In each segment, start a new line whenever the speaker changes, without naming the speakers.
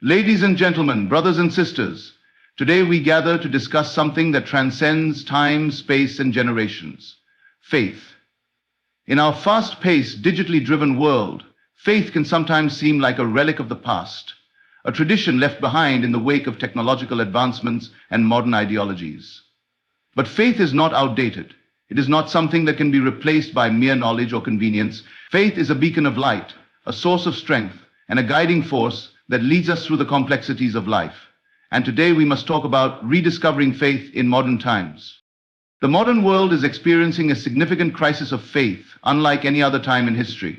Ladies and gentlemen, brothers and sisters, today we gather to discuss something that transcends time, space, and generations: faith. In our fast-paced, digitally driven world, faith can sometimes seem like a relic of the past, a tradition left behind in the wake of technological advancements and modern ideologies. But faith is not outdated. It is not something that can be replaced by mere knowledge or convenience. Faith is a beacon of light, a source of strength, and a guiding force that leads us through the complexities of life. And today we must talk about rediscovering faith in modern times. The modern world is experiencing a significant crisis of faith, unlike any other time in history.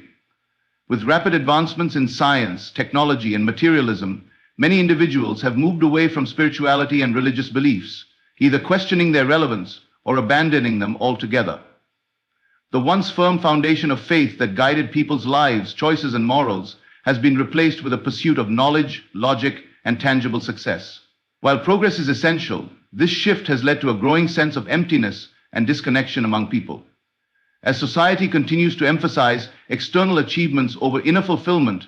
With rapid advancements in science, technology, and materialism, many individuals have moved away from spirituality and religious beliefs, either questioning their relevance or abandoning them altogether. The once firm foundation of faith that guided people's lives, choices, and morals has been replaced with a pursuit of knowledge, logic, and tangible success. While progress is essential, this shift has led to a growing sense of emptiness and disconnection among people. As society continues to emphasize external achievements over inner fulfillment,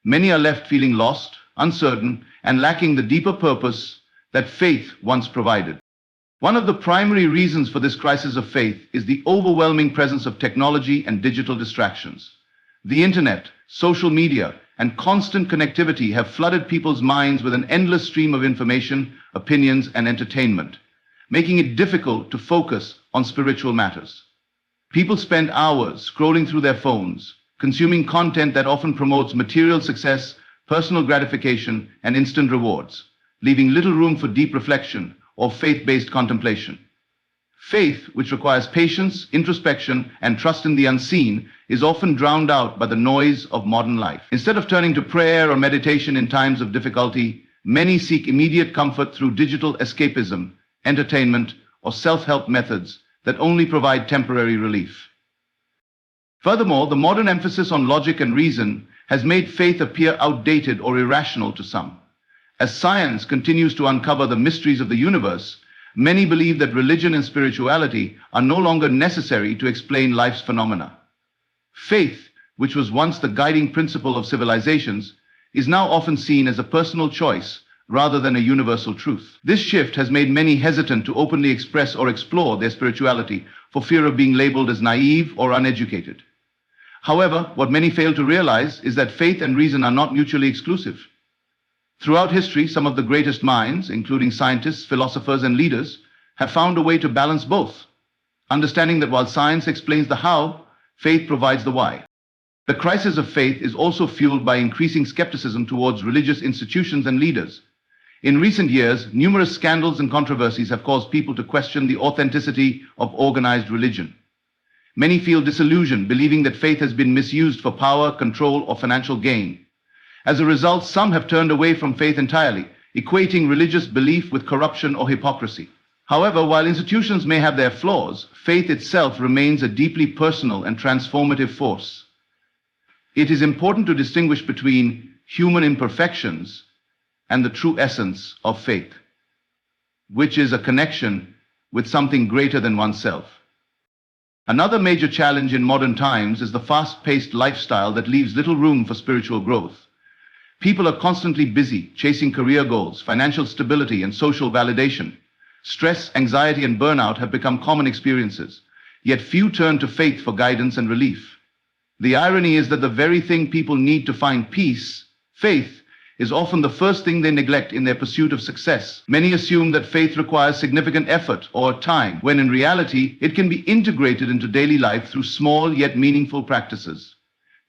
many are left feeling lost, uncertain, and lacking the deeper purpose that faith once provided. One of the primary reasons for this crisis of faith is the overwhelming presence of technology and digital distractions. The internet, social media, and constant connectivity have flooded people's minds with an endless stream of information, opinions, and entertainment, making it difficult to focus on spiritual matters. People spend hours scrolling through their phones, consuming content that often promotes material success, personal gratification, and instant rewards, leaving little room for deep reflection or faith-based contemplation. Faith, which requires patience, introspection, and trust in the unseen, is often drowned out by the noise of modern life. Instead of turning to prayer or meditation in times of difficulty, many seek immediate comfort through digital escapism, entertainment, or self-help methods that only provide temporary relief. Furthermore, the modern emphasis on logic and reason has made faith appear outdated or irrational to some. As science continues to uncover the mysteries of the universe, many believe that religion and spirituality are no longer necessary to explain life's phenomena. Faith, which was once the guiding principle of civilizations, is now often seen as a personal choice rather than a universal truth. This shift has made many hesitant to openly express or explore their spirituality for fear of being labeled as naive or uneducated. However, what many fail to realize is that faith and reason are not mutually exclusive. Throughout history, some of the greatest minds, including scientists, philosophers, and leaders, have found a way to balance both, understanding that while science explains the how, faith provides the why. The crisis of faith is also fueled by increasing skepticism towards religious institutions and leaders. In recent years, numerous scandals and controversies have caused people to question the authenticity of organized religion. Many feel disillusioned, believing that faith has been misused for power, control, or financial gain. As a result, some have turned away from faith entirely, equating religious belief with corruption or hypocrisy. However, while institutions may have their flaws, faith itself remains a deeply personal and transformative force. It is important to distinguish between human imperfections and the true essence of faith, which is a connection with something greater than oneself. Another major challenge in modern times is the fast-paced lifestyle that leaves little room for spiritual growth. People are constantly busy chasing career goals, financial stability, and social validation. Stress, anxiety, and burnout have become common experiences, yet few turn to faith for guidance and relief. The irony is that the very thing people need to find peace, faith, is often the first thing they neglect in their pursuit of success. Many assume that faith requires significant effort or time, when in reality, it can be integrated into daily life through small yet meaningful practices.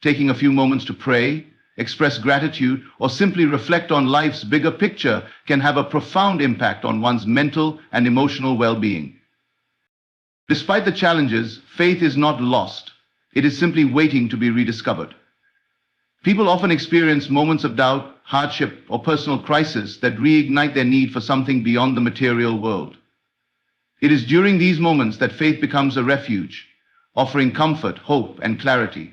Taking a few moments to pray, express gratitude, or simply reflect on life's bigger picture can have a profound impact on one's mental and emotional well-being. Despite the challenges, faith is not lost. It is simply waiting to be rediscovered. People often experience moments of doubt, hardship, or personal crisis that reignite their need for something beyond the material world. It is during these moments that faith becomes a refuge, offering comfort, hope, and clarity.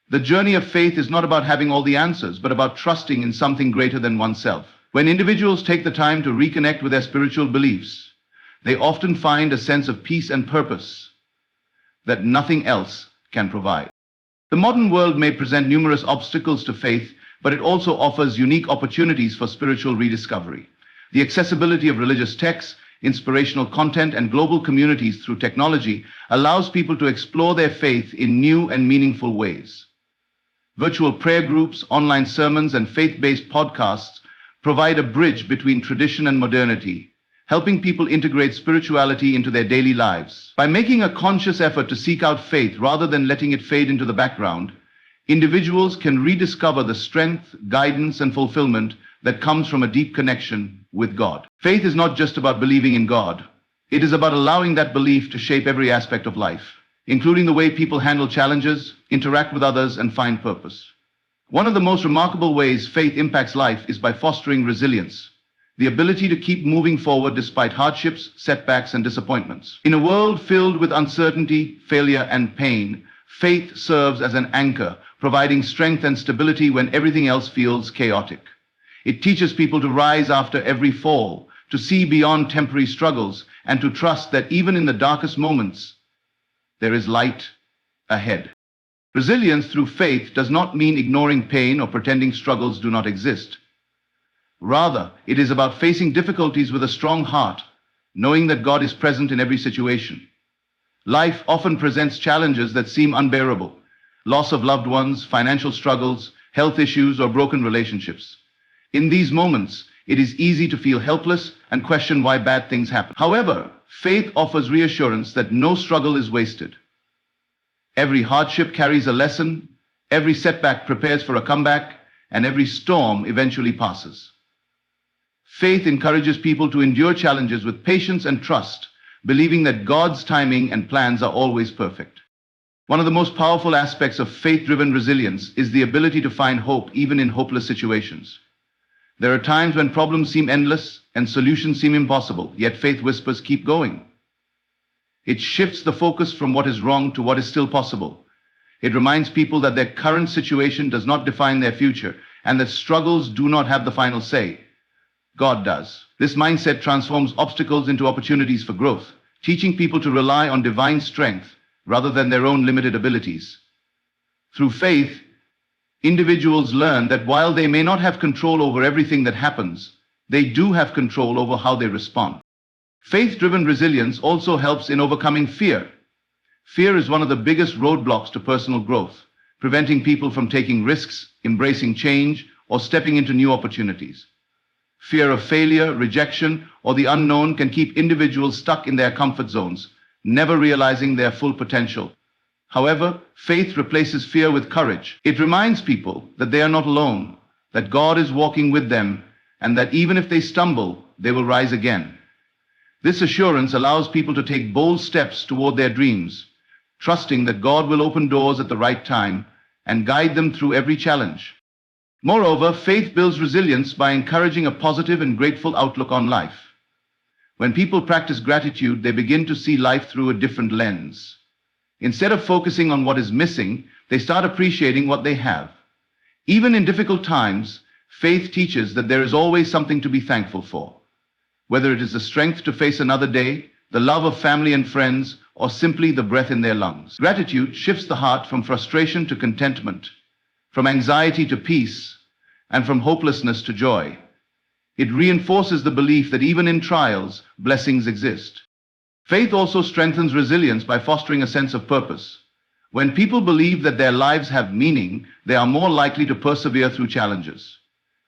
The journey of faith is not about having all the answers, but about trusting in something greater than oneself. When individuals take the time to reconnect with their spiritual beliefs, they often find a sense of peace and purpose that nothing else can provide. The modern world may present numerous obstacles to faith, but it also offers unique opportunities for spiritual rediscovery. The accessibility of religious texts, inspirational content, and global communities through technology allows people to explore their faith in new and meaningful ways. Virtual prayer groups, online sermons, and faith-based podcasts provide a bridge between tradition and modernity, helping people integrate spirituality into their daily lives. By making a conscious effort to seek out faith rather than letting it fade into the background, individuals can rediscover the strength, guidance, and fulfillment that comes from a deep connection with God. Faith is not just about believing in God. It is about allowing that belief to shape every aspect of life, including the way people handle challenges, interact with others, and find purpose. One of the most remarkable ways faith impacts life is by fostering resilience, the ability to keep moving forward despite hardships, setbacks, and disappointments. In a world filled with uncertainty, failure, and pain, faith serves as an anchor, providing strength and stability when everything else feels chaotic. It teaches people to rise after every fall, to see beyond temporary struggles, and to trust that even in the darkest moments, there is light ahead. Resilience through faith does not mean ignoring pain or pretending struggles do not exist. Rather, it is about facing difficulties with a strong heart, knowing that God is present in every situation. Life often presents challenges that seem unbearable: loss of loved ones, financial struggles, health issues, or broken relationships. In these moments, it is easy to feel helpless and question why bad things happen. However, faith offers reassurance that no struggle is wasted. Every hardship carries a lesson, every setback prepares for a comeback, and every storm eventually passes. Faith encourages people to endure challenges with patience and trust, believing that God's timing and plans are always perfect. One of the most powerful aspects of faith-driven resilience is the ability to find hope even in hopeless situations. There are times when problems seem endless and solutions seem impossible, yet faith whispers, "Keep going." It shifts the focus from what is wrong to what is still possible. It reminds people that their current situation does not define their future and that struggles do not have the final say. God does. This mindset transforms obstacles into opportunities for growth, teaching people to rely on divine strength rather than their own limited abilities. Through faith, individuals learn that while they may not have control over everything that happens, they do have control over how they respond. Faith-driven resilience also helps in overcoming fear. Fear is one of the biggest roadblocks to personal growth, preventing people from taking risks, embracing change, or stepping into new opportunities. Fear of failure, rejection, or the unknown can keep individuals stuck in their comfort zones, never realizing their full potential. However, faith replaces fear with courage. It reminds people that they are not alone, that God is walking with them, and that even if they stumble, they will rise again. This assurance allows people to take bold steps toward their dreams, trusting that God will open doors at the right time and guide them through every challenge. Moreover, faith builds resilience by encouraging a positive and grateful outlook on life. When people practice gratitude, they begin to see life through a different lens. Instead of focusing on what is missing, they start appreciating what they have. Even in difficult times, faith teaches that there is always something to be thankful for. Whether it is the strength to face another day, the love of family and friends, or simply the breath in their lungs. Gratitude shifts the heart from frustration to contentment, from anxiety to peace, and from hopelessness to joy. It reinforces the belief that even in trials, blessings exist. Faith also strengthens resilience by fostering a sense of purpose. When people believe that their lives have meaning, they are more likely to persevere through challenges.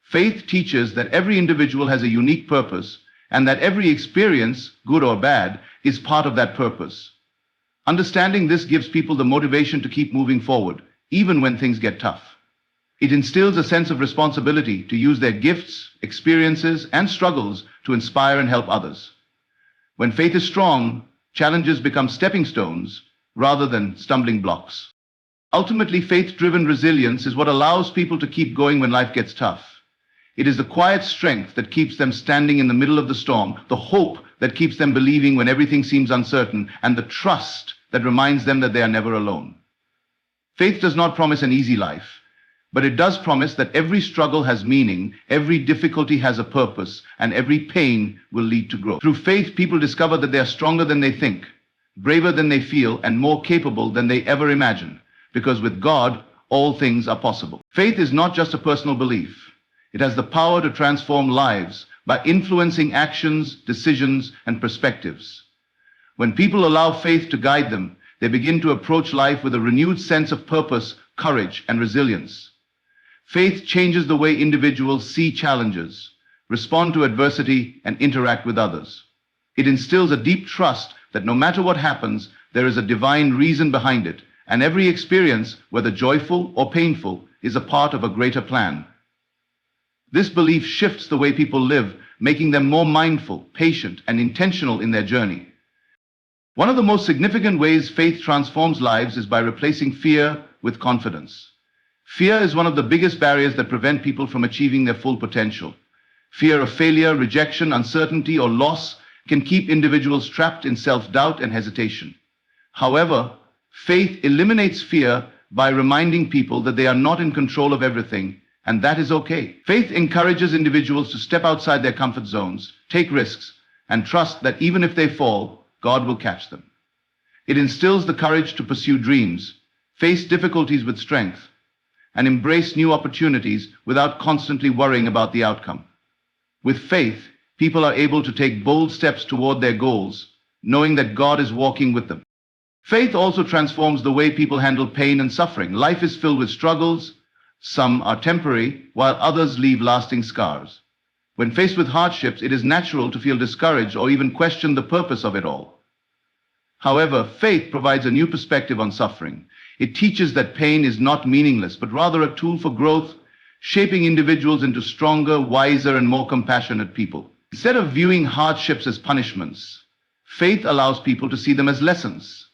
Faith teaches that every individual has a unique purpose, and that every experience, good or bad, is part of that purpose. Understanding this gives people the motivation to keep moving forward, even when things get tough. It instills a sense of responsibility to use their gifts, experiences, and struggles to inspire and help others. When faith is strong, challenges become stepping stones rather than stumbling blocks. Ultimately, faith-driven resilience is what allows people to keep going when life gets tough. It is the quiet strength that keeps them standing in the middle of the storm, the hope that keeps them believing when everything seems uncertain, and the trust that reminds them that they are never alone. Faith does not promise an easy life, but it does promise that every struggle has meaning, every difficulty has a purpose, and every pain will lead to growth. Through faith, people discover that they are stronger than they think, braver than they feel, and more capable than they ever imagined. Because with God, all things are possible. Faith is not just a personal belief. It has the power to transform lives by influencing actions, decisions, and perspectives. When people allow faith to guide them, they begin to approach life with a renewed sense of purpose, courage, and resilience. Faith changes the way individuals see challenges, respond to adversity, and interact with others. It instills a deep trust that no matter what happens, there is a divine reason behind it, and every experience, whether joyful or painful, is a part of a greater plan. This belief shifts the way people live, making them more mindful, patient, and intentional in their journey. One of the most significant ways faith transforms lives is by replacing fear with confidence. Fear is one of the biggest barriers that prevent people from achieving their full potential. Fear of failure, rejection, uncertainty, or loss can keep individuals trapped in self-doubt and hesitation. However, faith eliminates fear by reminding people that they are not in control of everything, and that is okay. Faith encourages individuals to step outside their comfort zones, take risks, and trust that even if they fall, God will catch them. It instills the courage to pursue dreams, face difficulties with strength, and embrace new opportunities without constantly worrying about the outcome. With faith, people are able to take bold steps toward their goals, knowing that God is walking with them. Faith also transforms the way people handle pain and suffering. Life is filled with struggles. Some are temporary, while others leave lasting scars. When faced with hardships, it is natural to feel discouraged or even question the purpose of it all. However, faith provides a new perspective on suffering. It teaches that pain is not meaningless, but rather a tool for growth, shaping individuals into stronger, wiser, and more compassionate people. Instead of viewing hardships as punishments, faith allows people to see them as lessons,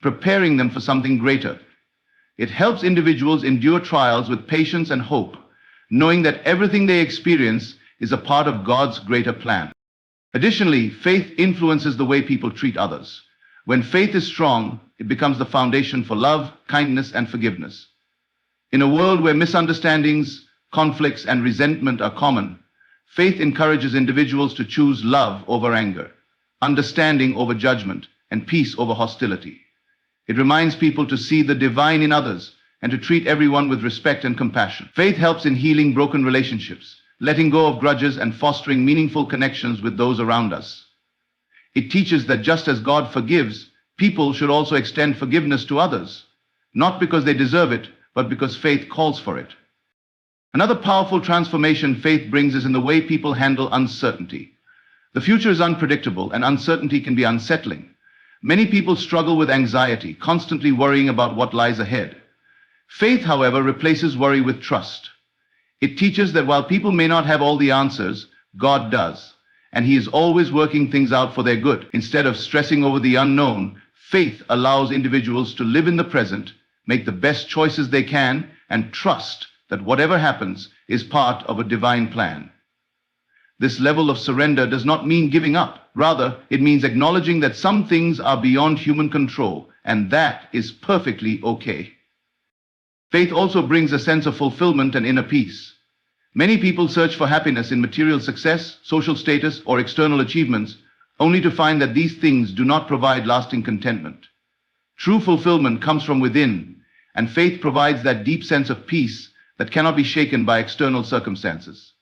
preparing them for something greater. It helps individuals endure trials with patience and hope, knowing that everything they experience is a part of God's greater plan. Additionally, faith influences the way people treat others. When faith is strong, it becomes the foundation for love, kindness, and forgiveness. In a world where misunderstandings, conflicts, and resentment are common, faith encourages individuals to choose love over anger, understanding over judgment, and peace over hostility. It reminds people to see the divine in others and to treat everyone with respect and compassion. Faith helps in healing broken relationships, letting go of grudges, and fostering meaningful connections with those around us. It teaches that just as God forgives, people should also extend forgiveness to others, not because they deserve it, but because faith calls for it. Another powerful transformation faith brings is in the way people handle uncertainty. The future is unpredictable, and uncertainty can be unsettling. Many people struggle with anxiety, constantly worrying about what lies ahead. Faith, however, replaces worry with trust. It teaches that while people may not have all the answers, God does, and He is always working things out for their good. Instead of stressing over the unknown, faith allows individuals to live in the present, make the best choices they can, and trust that whatever happens is part of a divine plan. This level of surrender does not mean giving up. Rather, it means acknowledging that some things are beyond human control, and that is perfectly okay. Faith also brings a sense of fulfillment and inner peace. Many people search for happiness in material success, social status, or external achievements, only to find that these things do not provide lasting contentment. True fulfillment comes from within, and faith provides that deep sense of peace that cannot be shaken by external circumstances.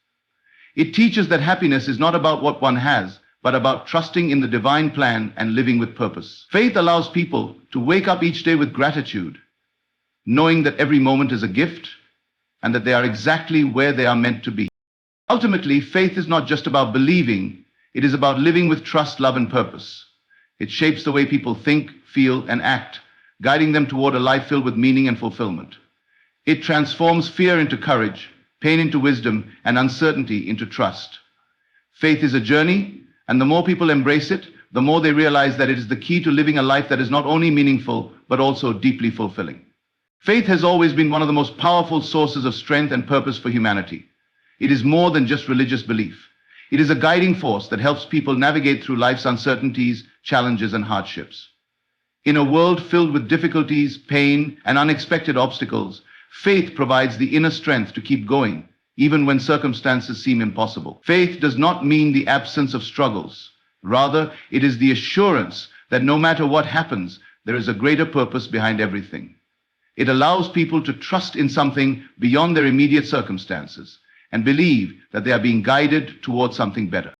It teaches that happiness is not about what one has, but about trusting in the divine plan and living with purpose. Faith allows people to wake up each day with gratitude, knowing that every moment is a gift and that they are exactly where they are meant to be. Ultimately, faith is not just about believing, it is about living with trust, love, and purpose. It shapes the way people think, feel, and act, guiding them toward a life filled with meaning and fulfillment. It transforms fear into courage, pain into wisdom, and uncertainty into trust. Faith is a journey, and the more people embrace it, the more they realize that it is the key to living a life that is not only meaningful, but also deeply fulfilling. Faith has always been one of the most powerful sources of strength and purpose for humanity. It is more than just religious belief. It is a guiding force that helps people navigate through life's uncertainties, challenges, and hardships. In a world filled with difficulties, pain, and unexpected obstacles, faith provides the inner strength to keep going, even when circumstances seem impossible. Faith does not mean the absence of struggles. Rather, it is the assurance that no matter what happens, there is a greater purpose behind everything. It allows people to trust in something beyond their immediate circumstances and believe that they are being guided towards something better.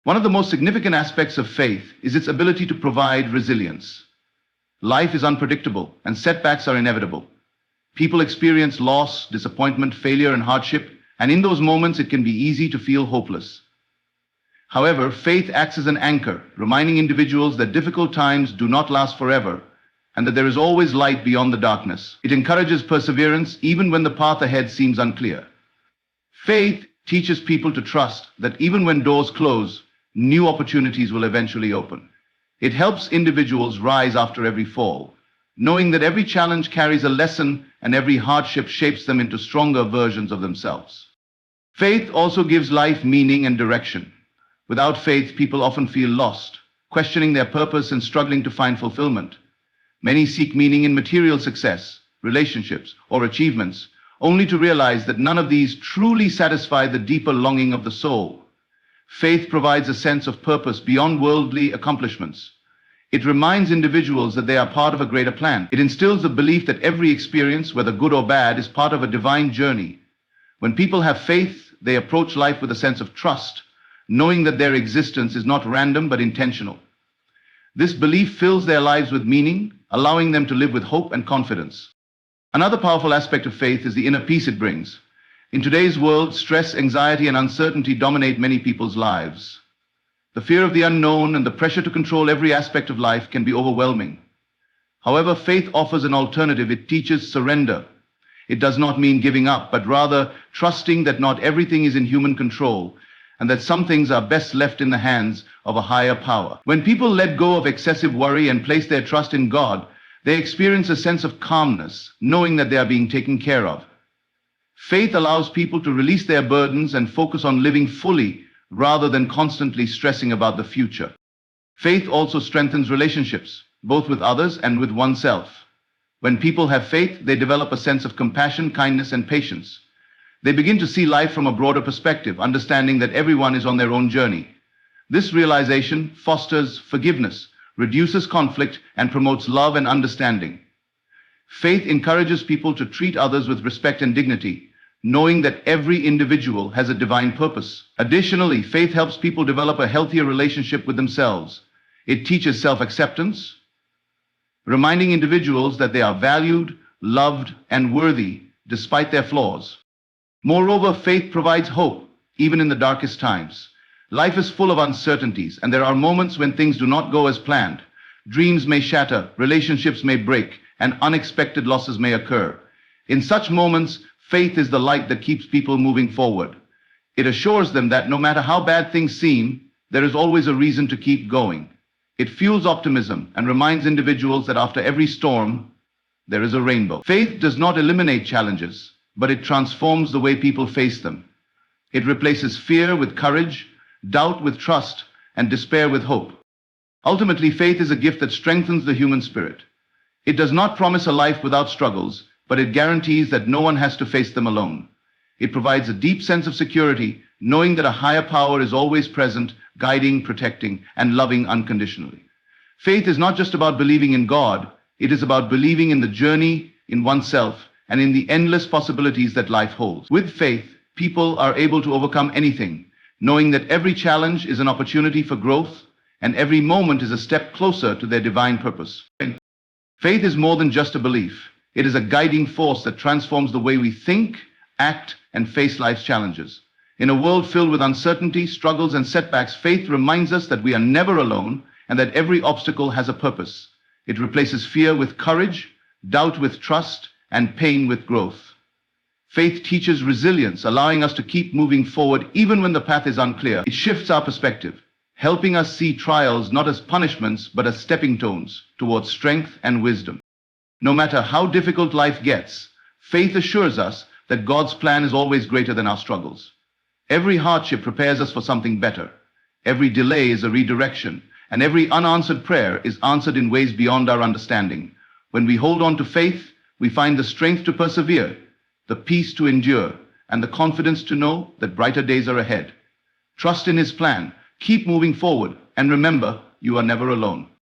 One of the most significant aspects of faith is its ability to provide resilience. Life is unpredictable and setbacks are inevitable. People experience loss, disappointment, failure, and hardship, and in those moments it can be easy to feel hopeless. However, faith acts as an anchor, reminding individuals that difficult times do not last forever and that there is always light beyond the darkness. It encourages perseverance even when the path ahead seems unclear. Faith teaches people to trust that even when doors close, new opportunities will eventually open. It helps individuals rise after every fall, knowing that every challenge carries a lesson and every hardship shapes them into stronger versions of themselves. Faith also gives life meaning and direction. Without faith, people often feel lost, questioning their purpose and struggling to find fulfillment. Many seek meaning in material success, relationships, or achievements, only to realize that none of these truly satisfy the deeper longing of the soul. Faith provides a sense of purpose beyond worldly accomplishments. It reminds individuals that they are part of a greater plan. It instills the belief that every experience, whether good or bad, is part of a divine journey. When people have faith, they approach life with a sense of trust, knowing that their existence is not random but intentional. This belief fills their lives with meaning, allowing them to live with hope and confidence. Another powerful aspect of faith is the inner peace it brings. In today's world, stress, anxiety, and uncertainty dominate many people's lives. The fear of the unknown and the pressure to control every aspect of life can be overwhelming. However, faith offers an alternative. It teaches surrender. It does not mean giving up, but rather trusting that not everything is in human control and that some things are best left in the hands of a higher power. When people let go of excessive worry and place their trust in God, they experience a sense of calmness, knowing that they are being taken care of. Faith allows people to release their burdens and focus on living fully rather than constantly stressing about the future. Faith also strengthens relationships, both with others and with oneself. When people have faith, they develop a sense of compassion, kindness, and patience. They begin to see life from a broader perspective, understanding that everyone is on their own journey. This realization fosters forgiveness, reduces conflict, and promotes love and understanding. Faith encourages people to treat others with respect and dignity, knowing that every individual has a divine purpose. Additionally, faith helps people develop a healthier relationship with themselves. It teaches self-acceptance, reminding individuals that they are valued, loved, and worthy despite their flaws. Moreover, faith provides hope, even in the darkest times. Life is full of uncertainties, and there are moments when things do not go as planned. Dreams may shatter, relationships may break, and unexpected losses may occur. In such moments, faith is the light that keeps people moving forward. It assures them that no matter how bad things seem, there is always a reason to keep going. It fuels optimism and reminds individuals that after every storm, there is a rainbow. Faith does not eliminate challenges, but it transforms the way people face them. It replaces fear with courage, doubt with trust, and despair with hope. Ultimately, faith is a gift that strengthens the human spirit. It does not promise a life without struggles, but it guarantees that no one has to face them alone. It provides a deep sense of security, knowing that a higher power is always present, guiding, protecting, and loving unconditionally. Faith is not just about believing in God, it is about believing in the journey, in oneself, and in the endless possibilities that life holds. With faith, people are able to overcome anything, knowing that every challenge is an opportunity for growth, and every moment is a step closer to their divine purpose. Faith is more than just a belief. It is a guiding force that transforms the way we think, act, and face life's challenges. In a world filled with uncertainty, struggles, and setbacks, faith reminds us that we are never alone and that every obstacle has a purpose. It replaces fear with courage, doubt with trust, and pain with growth. Faith teaches resilience, allowing us to keep moving forward even when the path is unclear. It shifts our perspective, helping us see trials not as punishments but as stepping stones towards strength and wisdom. No matter how difficult life gets, faith assures us that God's plan is always greater than our struggles. Every hardship prepares us for something better. Every delay is a redirection, and every unanswered prayer is answered in ways beyond our understanding. When we hold on to faith, we find the strength to persevere, the peace to endure, and the confidence to know that brighter days are ahead. Trust in His plan, keep moving forward, and remember, you are never alone.